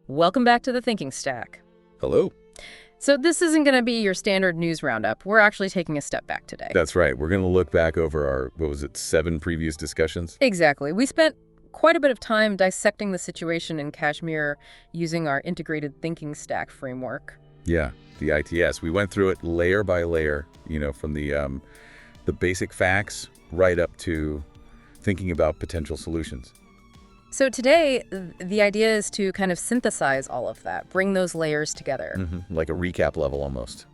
Welcome back to the Thinking Stack. Hello. So this isn't going to be your standard news roundup. We're actually taking a step back today. That's right. We're going to look back over our, 7 previous discussions? Exactly. We spent quite a bit of time dissecting the situation in Kashmir using our integrated thinking stack framework. Yeah, the ITS. We went through it layer by layer, from the basic facts right up to thinking about potential solutions. So today, the idea is to kind of synthesize all of that, bring those layers together. Like a recap level almost.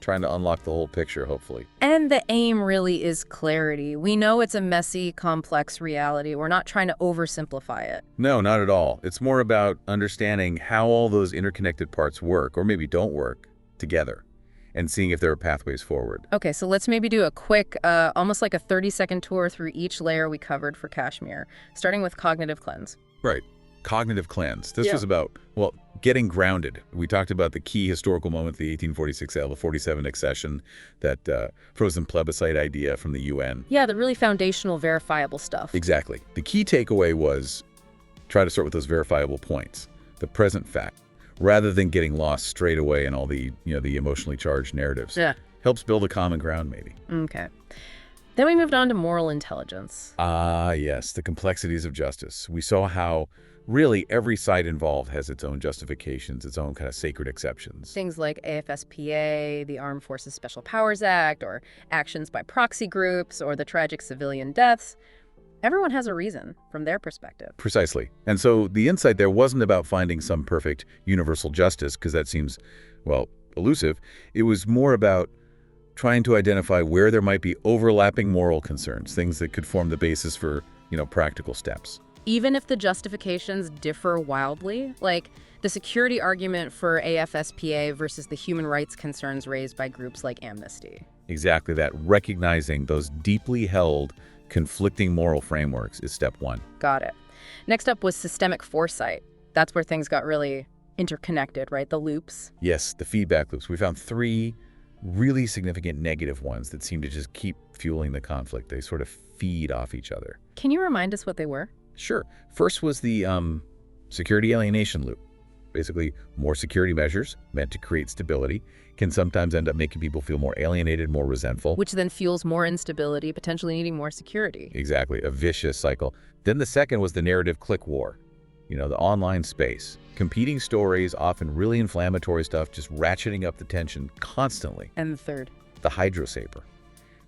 Trying to unlock the whole picture, hopefully. And the aim really is clarity. We know it's a messy, complex reality. We're not trying to oversimplify it. No, not at all. It's more about understanding how all those interconnected parts work, or maybe don't work, together, and seeing if there are pathways forward. Okay, so let's maybe do a quick, almost like a 30-second tour through each layer we covered for Kashmir, starting with cognitive cleanse. Right. Cognitive cleanse. This was about, getting grounded. We talked about the key historical moment, the 1846 47 accession, that frozen plebiscite idea from the UN. Yeah, the really foundational, verifiable stuff. Exactly. The key takeaway was try to start with those verifiable points, the present fact, rather than getting lost straight away in all the, the emotionally charged narratives. Yeah. Helps build a common ground, maybe. Okay. Then we moved on to moral intelligence. Ah, yes, the complexities of justice. We saw how really every side involved has its own justifications, its own kind of sacred exceptions. Things like AFSPA, the Armed Forces Special Powers Act, or actions by proxy groups, or the tragic civilian deaths. Everyone has a reason from their perspective. Precisely. And so the insight there wasn't about finding some perfect universal justice, because that seems, elusive. It was more about trying to identify where there might be overlapping moral concerns, things that could form the basis for, practical steps. Even if the justifications differ wildly, like the security argument for AFSPA versus the human rights concerns raised by groups like Amnesty. Exactly that. Recognizing those deeply held, conflicting moral frameworks is step one. Got it. Next up was systemic foresight. That's where things got really interconnected, right? The loops. Yes, the feedback loops. We found 3 really significant negative ones that seem to just keep fueling the conflict. They sort of feed off each other. Can you remind us what they were? Sure. First was the security alienation loop. Basically, more security measures meant to create stability can sometimes end up making people feel more alienated, more resentful. Which then fuels more instability, potentially needing more security. Exactly, a vicious cycle. Then the second was the narrative click war. The online space. Competing stories, often really inflammatory stuff, just ratcheting up the tension constantly. And the third? The hydrosaper.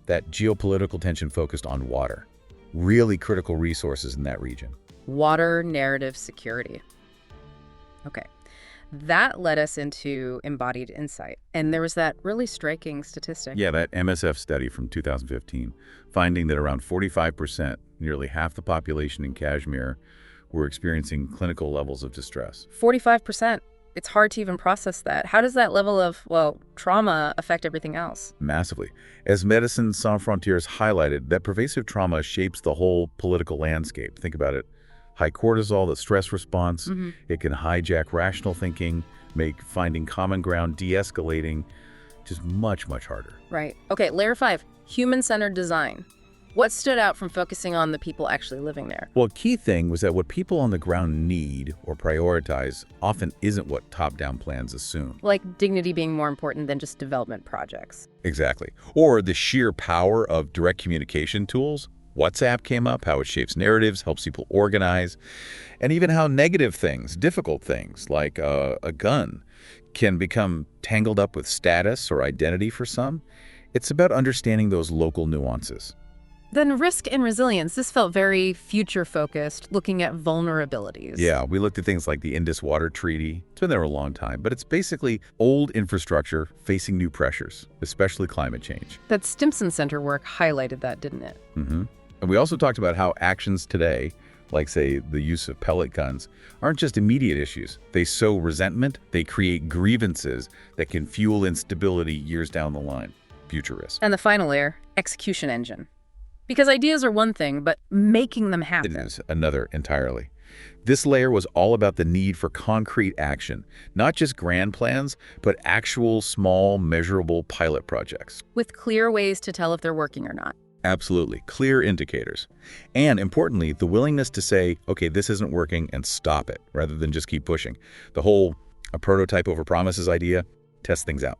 That geopolitical tension focused on water. Really critical resources in that region. Water narrative security. Okay. That led us into embodied insight. And there was that really striking statistic. Yeah, that MSF study from 2015, finding that around 45%, nearly half the population in Kashmir, were experiencing clinical levels of distress. 45%. It's hard to even process that. How does that level of, trauma affect everything else? Massively. As Médecins Sans Frontières highlighted, that pervasive trauma shapes the whole political landscape. Think about it. High cortisol, the stress response, it can hijack rational thinking, make finding common ground de-escalating just much, much harder. Right. Okay, layer 5, human-centered design. What stood out from focusing on the people actually living there? Well, a key thing was that what people on the ground need or prioritize often isn't what top-down plans assume. Like dignity being more important than just development projects. Exactly. Or the sheer power of direct communication tools. WhatsApp came up, how it shapes narratives, helps people organize, and even how negative things, difficult things like a gun can become tangled up with status or identity for some. It's about understanding those local nuances. Then risk and resilience. This felt very future-focused, looking at vulnerabilities. Yeah, we looked at things like the Indus Water Treaty. It's been there a long time, but it's basically old infrastructure facing new pressures, especially climate change. That Stimson Center work highlighted that, didn't it? And we also talked about how actions today, like, say, the use of pellet guns, aren't just immediate issues. They sow resentment, they create grievances that can fuel instability years down the line. Future risk. And the final layer, execution engine. Because ideas are one thing, but making them happen is another entirely. This layer was all about the need for concrete action, not just grand plans, but actual small, measurable pilot projects. with clear ways to tell if they're working or not. Absolutely. Clear indicators. And importantly, the willingness to say, okay, this isn't working and stop it, rather than just keep pushing. The whole a prototype over promises idea, test things out.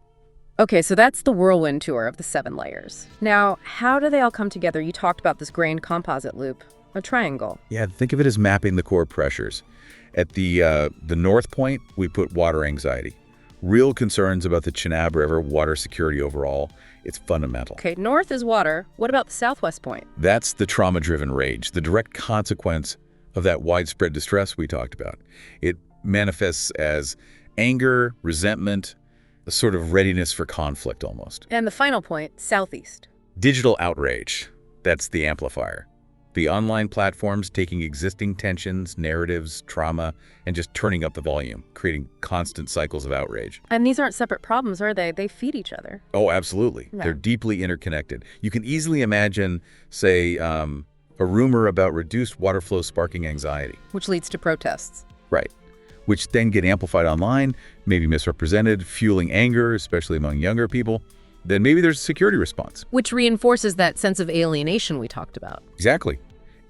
Okay, so that's the whirlwind tour of the 7 layers. Now, how do they all come together? You talked about this grained composite loop, a triangle. Yeah, think of it as mapping the core pressures. At the north point, we put water anxiety. Real concerns about the Chenab River water security overall. It's fundamental. Okay, north is water. What about the southwest point? That's the trauma-driven rage, the direct consequence of that widespread distress we talked about. It manifests as anger, resentment, a sort of readiness for conflict almost. And the final point, southeast. Digital outrage. That's the amplifier. The online platforms taking existing tensions, narratives, trauma, and just turning up the volume, creating constant cycles of outrage. And these aren't separate problems, are they? They feed each other. Oh, absolutely. Yeah. They're deeply interconnected. You can easily imagine, say, a rumor about reduced water flow sparking anxiety. Which leads to protests. Right. Which then get amplified online, maybe misrepresented, fueling anger, especially among younger people. Then maybe there's a security response. Which reinforces that sense of alienation we talked about. Exactly.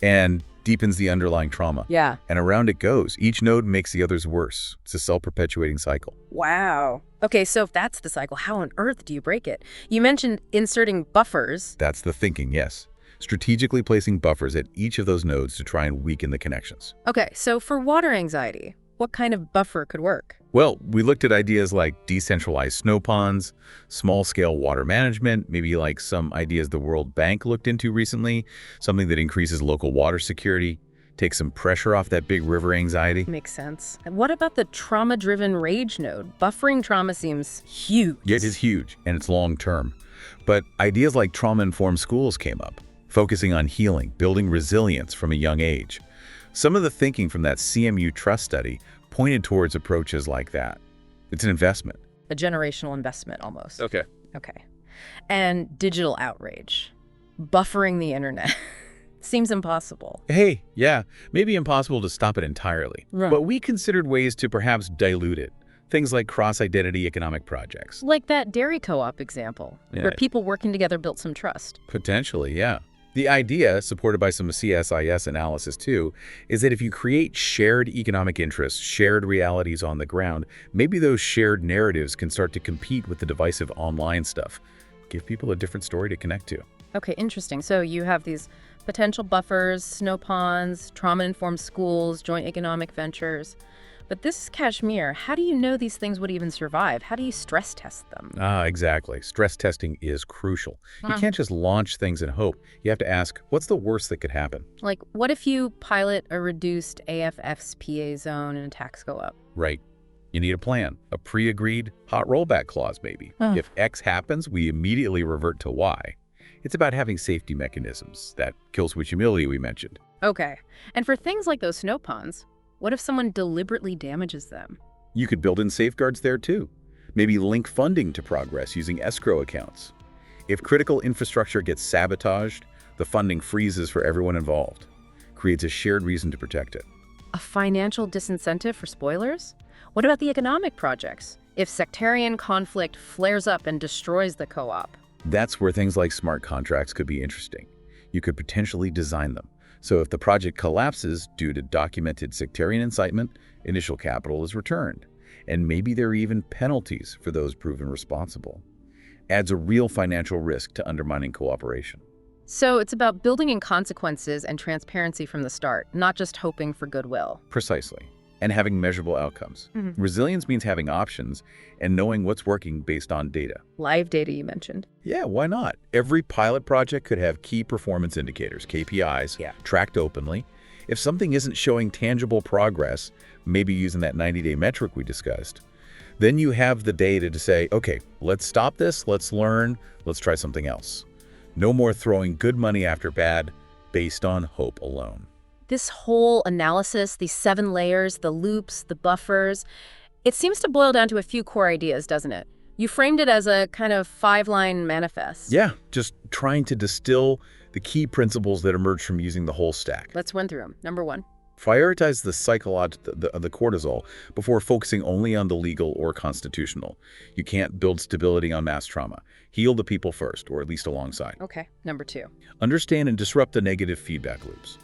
And deepens the underlying trauma. Yeah. And around it goes. Each node makes the others worse. It's a self-perpetuating cycle. Wow. Okay, so if that's the cycle, how on earth do you break it? You mentioned inserting buffers. That's the thinking, yes. Strategically placing buffers at each of those nodes to try and weaken the connections. Okay, so for water anxiety, what kind of buffer could work? Well, we looked at ideas like decentralized snow ponds, small-scale water management, maybe like some ideas the World Bank looked into recently, something that increases local water security, takes some pressure off that big river anxiety. Makes sense. And what about the trauma-driven rage node? Buffering trauma seems huge. Yeah, it is huge, and it's long-term. But ideas like trauma-informed schools came up, focusing on healing, building resilience from a young age. Some of the thinking from that CMU Trust study pointed towards approaches like that. It's an investment. A generational investment, almost. Okay. Okay. And digital outrage. Buffering the internet. Seems impossible. Hey, yeah, maybe impossible to stop it entirely. Right. But we considered ways to perhaps dilute it. Things like cross-identity economic projects. Like that dairy co-op example, Yeah. where people working together built some trust. Potentially, yeah. The idea, supported by some CSIS analysis too, is that if you create shared economic interests, shared realities on the ground, maybe those shared narratives can start to compete with the divisive online stuff. Give people a different story to connect to. Okay, interesting. So you have these potential buffers, snow ponds, trauma-informed schools, joint economic ventures. But this is Kashmir. How do you know these things would even survive? How do you stress test them? Exactly. Stress testing is crucial. You can't just launch things and hope. You have to ask, what's the worst that could happen? Like, what if you pilot a reduced AFF's zone and attacks go up? Right. You need a plan, a pre-agreed hot rollback clause maybe. If X happens, we immediately revert to Y. It's about having safety mechanisms, that kill switch humility we mentioned. Okay. And for things like those snow ponds, what if someone deliberately damages them? You could build in safeguards there too. Maybe link funding to progress using escrow accounts. If critical infrastructure gets sabotaged, the funding freezes for everyone involved. Creates a shared reason to protect it. A financial disincentive for spoilers? What about the economic projects? If sectarian conflict flares up and destroys the co-op? That's where things like smart contracts could be interesting. You could potentially design them. So if the project collapses due to documented sectarian incitement, initial capital is returned. And maybe there are even penalties for those proven responsible. Adds a real financial risk to undermining cooperation. So it's about building in consequences and transparency from the start, not just hoping for goodwill. Precisely. And having measurable outcomes. Resilience means having options and knowing what's working based on data. Live data you mentioned. Yeah, why not? Every pilot project could have key performance indicators, KPIs, tracked openly. If something isn't showing tangible progress, maybe using that 90-day metric we discussed, then you have the data to say, okay, let's stop this, let's learn, let's try something else. No more throwing good money after bad based on hope alone. This whole analysis, these 7 layers, the loops, the buffers, it seems to boil down to a few core ideas, doesn't it? You framed it as a kind of 5-line manifest. Yeah, just trying to distill the key principles that emerge from using the whole stack. Let's run through them. Number 1. Prioritize the cortisol before focusing only on the legal or constitutional. You can't build stability on mass trauma. Heal the people first, or at least alongside. Okay, number 2. Understand and disrupt the negative feedback loops.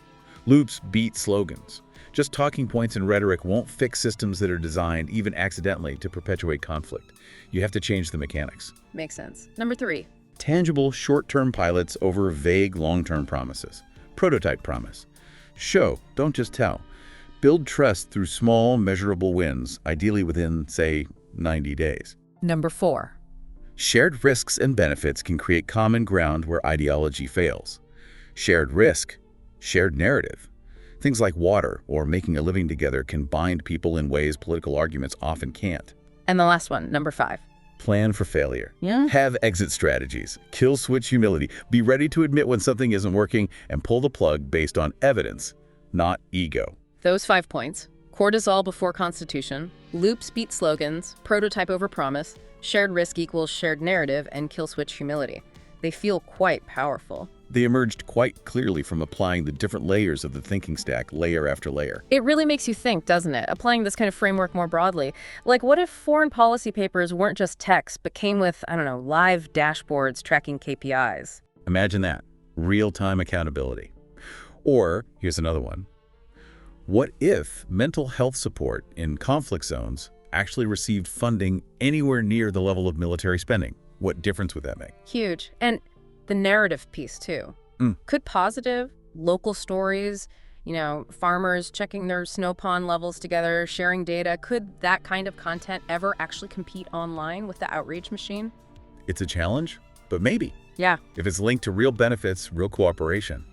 Loops beat slogans. Just talking points and rhetoric won't fix systems that are designed, even accidentally, to perpetuate conflict. You have to change the mechanics. Makes sense. Number 3. Tangible, short-term pilots over vague, long-term promises. Prototype promise. Show, don't just tell. Build trust through small, measurable wins, ideally within, say, 90 days. Number 4. Shared risks and benefits can create common ground where ideology fails. Shared risk, shared narrative. Things like water or making a living together can bind people in ways political arguments often can't. And the last one, number 5. Plan for failure. Yeah? Have exit strategies. Kill switch humility. Be ready to admit when something isn't working and pull the plug based on evidence, not ego. Those 5 points: cortisol before constitution, loops beat slogans, prototype over promise, shared risk equals shared narrative, and kill switch humility. They feel quite powerful. They emerged quite clearly from applying the different layers of the thinking stack, layer after layer. It really makes you think, doesn't it? Applying this kind of framework more broadly. Like, what if foreign policy papers weren't just text, but came with, I don't know, live dashboards tracking KPIs? Imagine that. Real-time accountability. Or, here's another one. What if mental health support in conflict zones actually received funding anywhere near the level of military spending? What difference would that make? Huge. And the narrative piece, too. Could positive, local stories, farmers checking their snow pond levels together, sharing data, could that kind of content ever actually compete online with the outreach machine? It's a challenge, but maybe. Yeah. If it's linked to real benefits, real cooperation.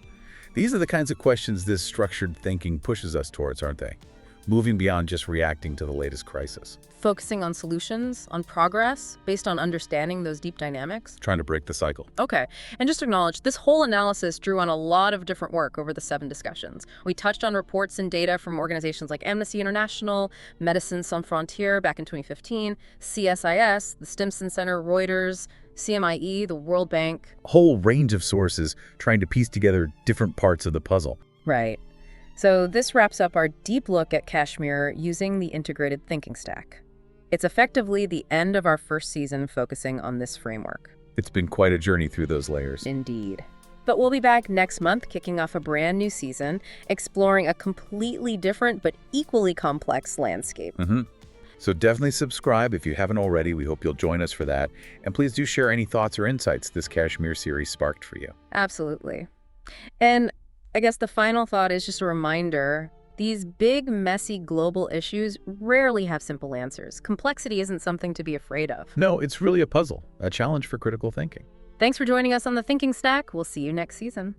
These are the kinds of questions this structured thinking pushes us towards, aren't they? Moving beyond just reacting to the latest crisis. Focusing on solutions, on progress, based on understanding those deep dynamics? Trying to break the cycle. Okay, and just to acknowledge, this whole analysis drew on a lot of different work over the 7 discussions. We touched on reports and data from organizations like Amnesty International, Médecins Sans Frontières back in 2015, CSIS, the Stimson Center, Reuters, CMIE, the World Bank. A whole range of sources trying to piece together different parts of the puzzle. Right. So this wraps up our deep look at Kashmir using the integrated thinking stack. It's effectively the end of our first season focusing on this framework. It's been quite a journey through those layers. Indeed. But we'll be back next month, kicking off a brand new season, exploring a completely different but equally complex landscape. So definitely subscribe if you haven't already. We hope you'll join us for that. And please do share any thoughts or insights this Kashmir series sparked for you. Absolutely. And I guess the final thought is just a reminder, these big, messy global issues rarely have simple answers. Complexity isn't something to be afraid of. No, it's really a puzzle, a challenge for critical thinking. Thanks for joining us on The Thinking Stack. We'll see you next season.